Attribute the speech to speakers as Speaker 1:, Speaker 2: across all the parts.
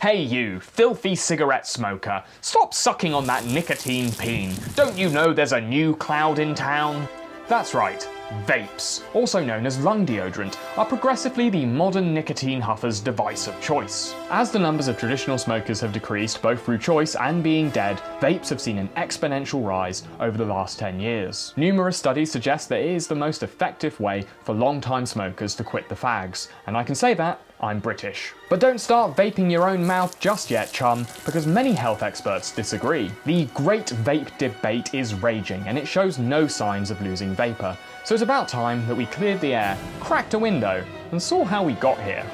Speaker 1: Hey you, filthy cigarette smoker, stop sucking on that nicotine peen. Don't you know there's a new cloud in town? That's right, vapes, also known as lung deodorant, are progressively the modern nicotine huffer's device of choice. As the numbers of traditional smokers have decreased both through choice and being dead, vapes have seen an exponential rise over the last 10 years. Numerous studies suggest that it is the most effective way for long-time smokers to quit the fags, and I can say that I'm British. But don't start vaping your own mouth just yet, chum, because many health experts disagree. The great vape debate is raging, and it shows no signs of losing vapor. So it's about time that we cleared the air, cracked a window, and saw how we got here.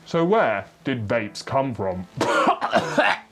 Speaker 1: So where did vapes come from?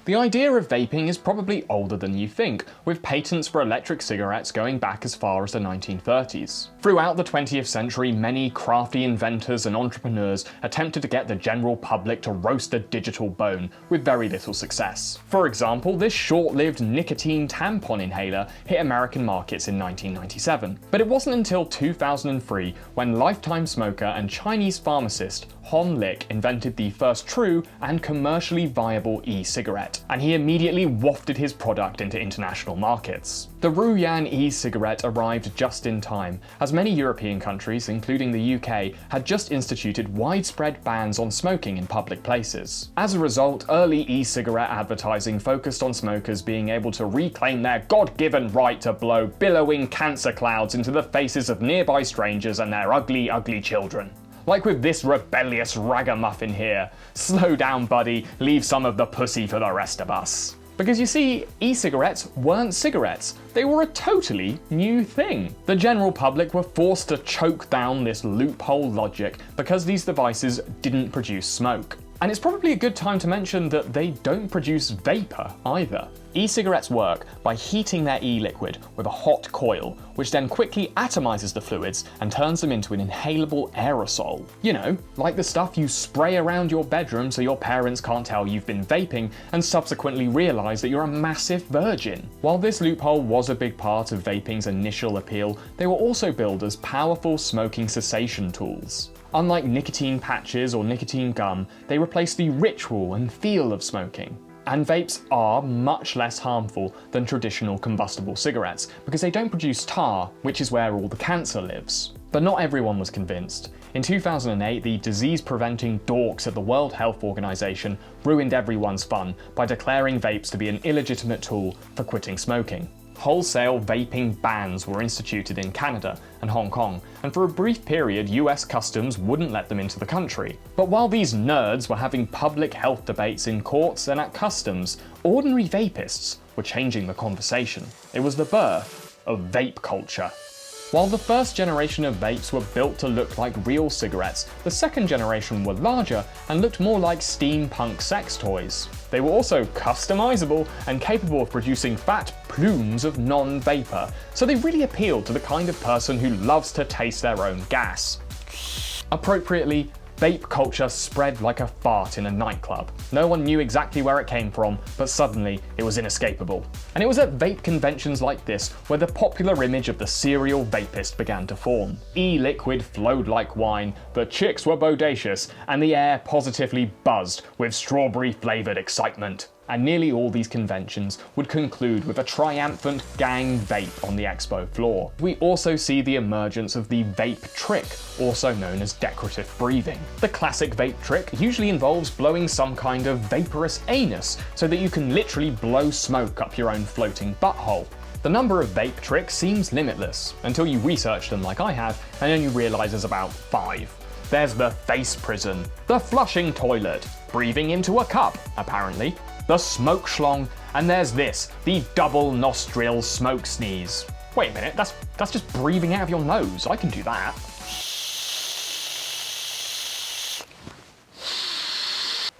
Speaker 1: The idea of vaping is probably older than you think, with patents for electric cigarettes going back as far as the 1930s. Throughout the 20th century, many crafty inventors and entrepreneurs attempted to get the general public to roast a digital bone, with very little success. For example, this short-lived nicotine tampon inhaler hit American markets in 1997. But it wasn't until 2003 when lifetime smoker and Chinese pharmacist Hon Lik invented the first true and commercially viable e-cigarette, and he immediately wafted his product into international markets. The Ruyan e-cigarette arrived just in time, as many European countries, including the UK, had just instituted widespread bans on smoking in public places. As a result, early e-cigarette advertising focused on smokers being able to reclaim their God-given right to blow billowing cancer clouds into the faces of nearby strangers and their ugly, ugly children. Like with this rebellious ragamuffin here. Slow down, buddy, leave some of the pussy for the rest of us. Because you see, e-cigarettes weren't cigarettes. They were a totally new thing. The general public were forced to choke down this loophole logic because these devices didn't produce smoke. And it's probably a good time to mention that they don't produce vapor either. E-cigarettes work by heating their e-liquid with a hot coil, which then quickly atomizes the fluids and turns them into an inhalable aerosol. You know, like the stuff you spray around your bedroom so your parents can't tell you've been vaping and subsequently realize that you're a massive virgin. While this loophole was a big part of vaping's initial appeal, they were also billed as powerful smoking cessation tools. Unlike nicotine patches or nicotine gum, they replace the ritual and feel of smoking. And vapes are much less harmful than traditional combustible cigarettes because they don't produce tar, which is where all the cancer lives. But not everyone was convinced. In 2008, the disease-preventing dorks at the World Health Organization ruined everyone's fun by declaring vapes to be an illegitimate tool for quitting smoking. Wholesale vaping bans were instituted in Canada and Hong Kong, and for a brief period US customs wouldn't let them into the country. But while these nerds were having public health debates in courts and at customs, ordinary vapists were changing the conversation. It was the birth of vape culture. While the first generation of vapes were built to look like real cigarettes, the second generation were larger and looked more like steampunk sex toys. They were also customizable and capable of producing fat plumes of non-vapor, so they really appealed to the kind of person who loves to taste their own gas. Appropriately, vape culture spread like a fart in a nightclub. No one knew exactly where it came from, but suddenly it was inescapable. And it was at vape conventions like this where the popular image of the serial vapist began to form. E-liquid flowed like wine, the chicks were bodacious, and the air positively buzzed with strawberry-flavored excitement. And nearly all these conventions would conclude with a triumphant gang vape on the expo floor. We also see the emergence of the vape trick, also known as decorative breathing. The classic vape trick usually involves blowing some kind of vaporous anus so that you can literally blow smoke up your own floating butthole. The number of vape tricks seems limitless, until you research them like I have, and then you realize there's about 5. There's the face prison, the flushing toilet, breathing into a cup, apparently, the smoke schlong, and there's this, the double nostril smoke sneeze. Wait a minute, that's just breathing out of your nose. I can do that.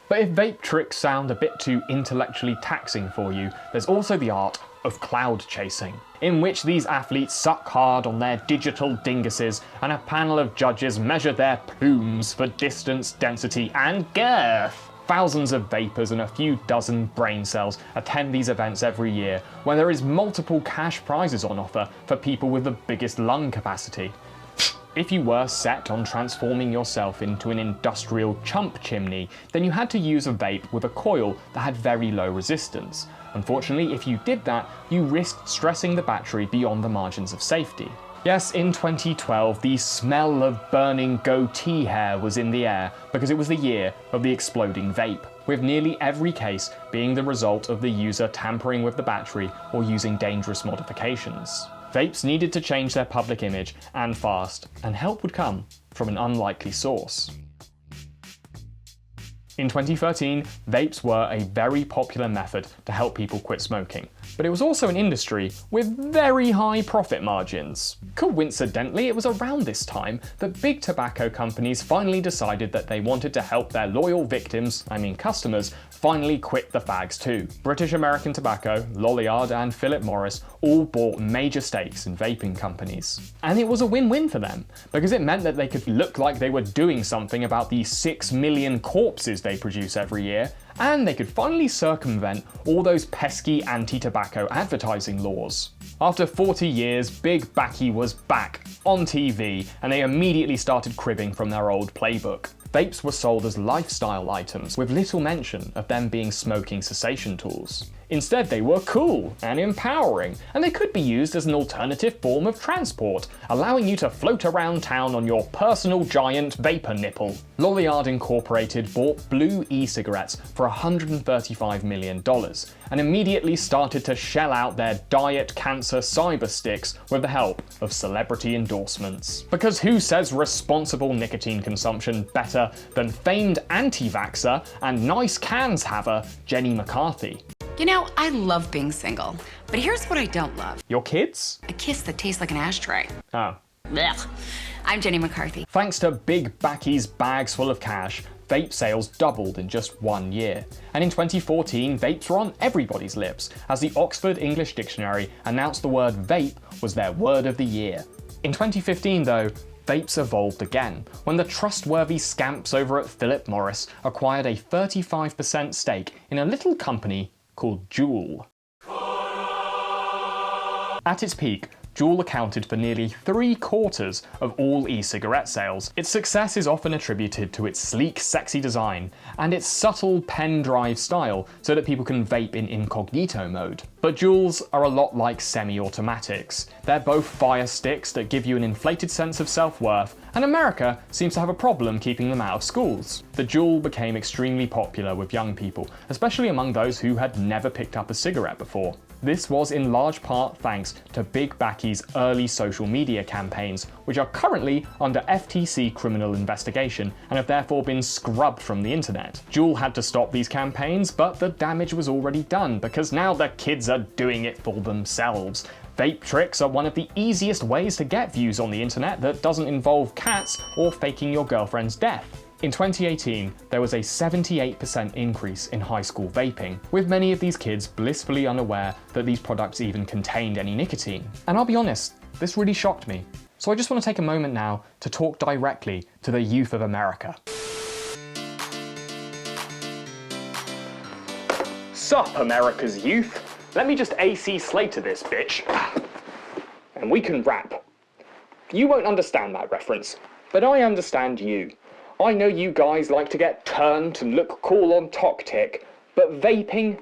Speaker 1: But if vape tricks sound a bit too intellectually taxing for you, there's also the art of cloud chasing, in which these athletes suck hard on their digital dinguses and a panel of judges measure their plumes for distance, density, and girth. Thousands of vapors and a few dozen brain cells attend these events every year, where there is multiple cash prizes on offer for people with the biggest lung capacity. If you were set on transforming yourself into an industrial chump chimney, then you had to use a vape with a coil that had very low resistance. Unfortunately, if you did that, you risked stressing the battery beyond the margins of safety. Yes, in 2012, the smell of burning goatee hair was in the air because it was the year of the exploding vape, with nearly every case being the result of the user tampering with the battery or using dangerous modifications. Vapes needed to change their public image, and fast, and help would come from an unlikely source. In 2013, vapes were a very popular method to help people quit smoking, but it was also an industry with very high profit margins. Coincidentally, it was around this time that big tobacco companies finally decided that they wanted to help their loyal victims, customers, finally quit the fags too. British American Tobacco, Lolliard and Philip Morris all bought major stakes in vaping companies. And it was a win-win for them, because it meant that they could look like they were doing something about the 6 million corpses they produce every year, and they could finally circumvent all those pesky anti-tobacco advertising laws. After 40 years, Big Backy was back on TV, and they immediately started cribbing from their old playbook. Vapes were sold as lifestyle items, with little mention of them being smoking cessation tools. Instead, they were cool and empowering, and they could be used as an alternative form of transport, allowing you to float around town on your personal giant vapor nipple. Lolliard Incorporated bought Blue e-cigarettes for $135 million, and immediately started to shell out their diet cancer cyber sticks with the help of celebrity endorsements. Because who says responsible nicotine consumption better than famed anti-vaxxer and nice cans haver Jenny McCarthy?
Speaker 2: You know, I love being single, but here's what I don't love.
Speaker 1: Your kids?
Speaker 2: A kiss that tastes like an ashtray.
Speaker 1: Oh.
Speaker 2: Blech. I'm Jenny McCarthy.
Speaker 1: Thanks to Big Backy's bags full of cash, vape sales doubled in just 1 year. And in 2014, vapes were on everybody's lips, as the Oxford English Dictionary announced the word vape was their word of the year. In 2015, though, vapes evolved again, when the trustworthy scamps over at Philip Morris acquired a 35% stake in a little company called Juul. At its peak, Juul accounted for nearly 3/4 of all e-cigarette sales. Its success is often attributed to its sleek, sexy design and its subtle pen drive style so that people can vape in incognito mode. But Juuls are a lot like semi-automatics. They're both fire sticks that give you an inflated sense of self-worth, and America seems to have a problem keeping them out of schools. The Juul became extremely popular with young people, especially among those who had never picked up a cigarette before. This was in large part thanks to Big Backy's early social media campaigns, which are currently under FTC criminal investigation and have therefore been scrubbed from the internet. Juul had to stop these campaigns, but the damage was already done because now the kids are doing it for themselves. Vape tricks are one of the easiest ways to get views on the internet that doesn't involve cats or faking your girlfriend's death. In 2018, there was a 78% increase in high school vaping, with many of these kids blissfully unaware that these products even contained any nicotine. And I'll be honest, this really shocked me. So I just want to take a moment now to talk directly to the youth of America. Sup, America's youth? Let me just AC Slater this bitch. And we can rap. You won't understand that reference, but I understand you. I know you guys like to get turned and look cool on TokTik, but vaping?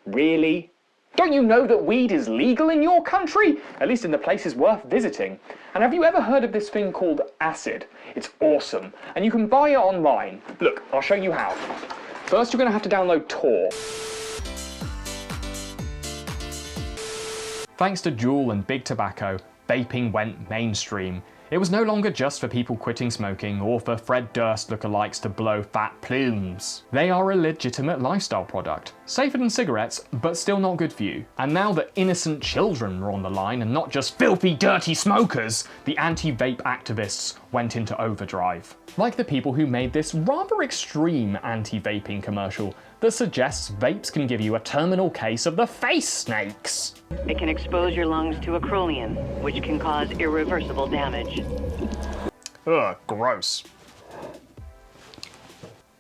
Speaker 1: Really? Don't you know that weed is legal in your country? At least in the places worth visiting. And have you ever heard of this thing called acid? It's awesome, and you can buy it online. Look, I'll show you how. First, you're going to have to download Tor. Thanks to Juul and Big Tobacco, vaping went mainstream. It was no longer just for people quitting smoking or for Fred Durst lookalikes to blow fat plumes. They are a legitimate lifestyle product, safer than cigarettes, but still not good for you. And now that innocent children were on the line and not just filthy, dirty smokers, the anti-vape activists went into overdrive. Like the people who made this rather extreme anti-vaping commercial that suggests vapes can give you a terminal case of the face snakes.
Speaker 3: It can expose your lungs to acrolein, which can cause irreversible damage.
Speaker 1: Ugh, gross.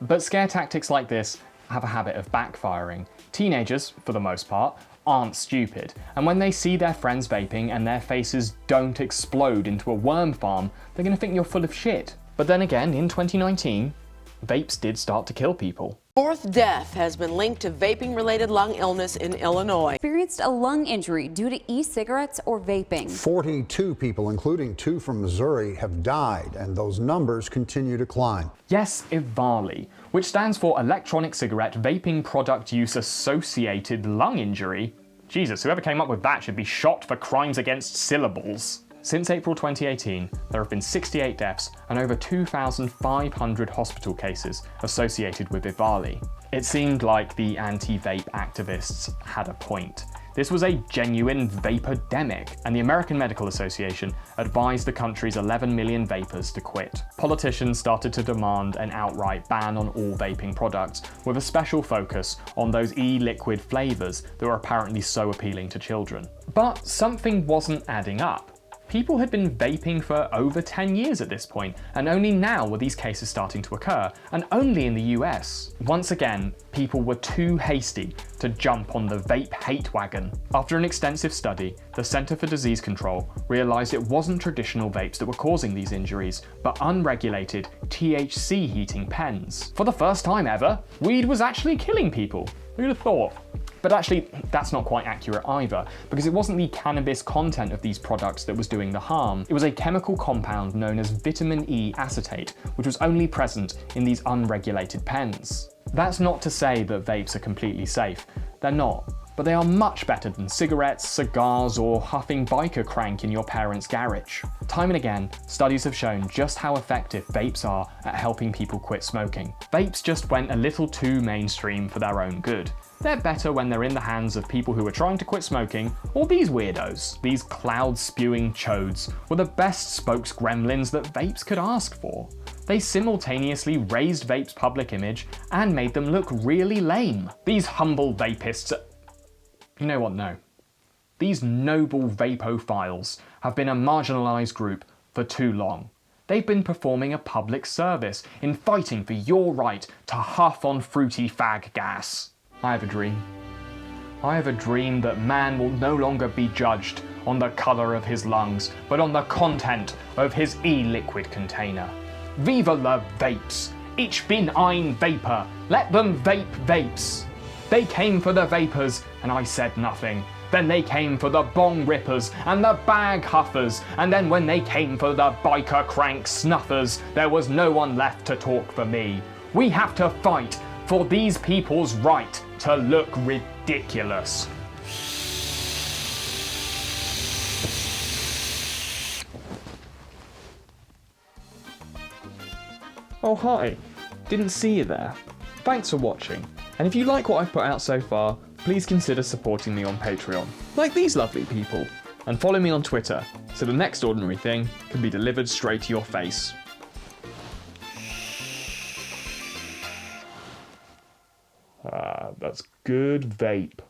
Speaker 1: But scare tactics like this have a habit of backfiring. Teenagers, for the most part, aren't stupid, and when they see their friends vaping and their faces don't explode into a worm farm, they're going to think you're full of shit. But then again, in 2019, vapes did start to kill people.
Speaker 4: Fourth death has been linked to vaping-related lung illness in Illinois.
Speaker 5: Experienced a lung injury due to e-cigarettes or vaping.
Speaker 6: 42 people, including 2 from Missouri, have died, and those numbers continue to climb.
Speaker 1: Yes, EVALI, which stands for Electronic Cigarette Vaping Product Use Associated Lung Injury. Jesus, whoever came up with that should be shot for crimes against syllables. Since April 2018, there have been 68 deaths and over 2,500 hospital cases associated with EVALI. It seemed like the anti-vape activists had a point. This was a genuine vapor-demic, and the American Medical Association advised the country's 11 million vapers to quit. Politicians started to demand an outright ban on all vaping products, with a special focus on those e-liquid flavors that were apparently so appealing to children. But something wasn't adding up. People had been vaping for over 10 years at this point, and only now were these cases starting to occur, and only in the US. Once again, people were too hasty to jump on the vape hate wagon. After an extensive study, the Center for Disease Control realized it wasn't traditional vapes that were causing these injuries, but unregulated THC heating pens. For the first time ever, weed was actually killing people. Who'd have thought? But actually, that's not quite accurate either, because it wasn't the cannabis content of these products that was doing the harm. It was a chemical compound known as vitamin E acetate, which was only present in these unregulated pens. That's not to say that vapes are completely safe. They're not. But they are much better than cigarettes, cigars, or huffing biker crank in your parents' garage. Time and again, studies have shown just how effective vapes are at helping people quit smoking. Vapes just went a little too mainstream for their own good. They're better when they're in the hands of people who are trying to quit smoking, or these weirdos. These cloud-spewing chodes were the best spokes gremlins that vapes could ask for. They simultaneously raised vapes' public image and made them look really lame. These humble vapists are... You know what, no. These noble vapophiles have been a marginalised group for too long. They've been performing a public service in fighting for your right to huff on fruity fag gas. I have a dream. I have a dream that man will no longer be judged on the colour of his lungs, but on the content of his e-liquid container. Viva la vapes! Ich bin ein Vapor! Let them vape vapes! They came for the vapors, and I said nothing. Then they came for the bong rippers and the bag huffers, and then when they came for the biker crank snuffers, there was no one left to talk for me. We have to fight for these people's right to look ridiculous. Oh hi, didn't see you there. Thanks for watching, and if you like what I've put out so far, please consider supporting me on Patreon, like these lovely people, and follow me on Twitter, so the next ordinary thing can be delivered straight to your face. That's good vape.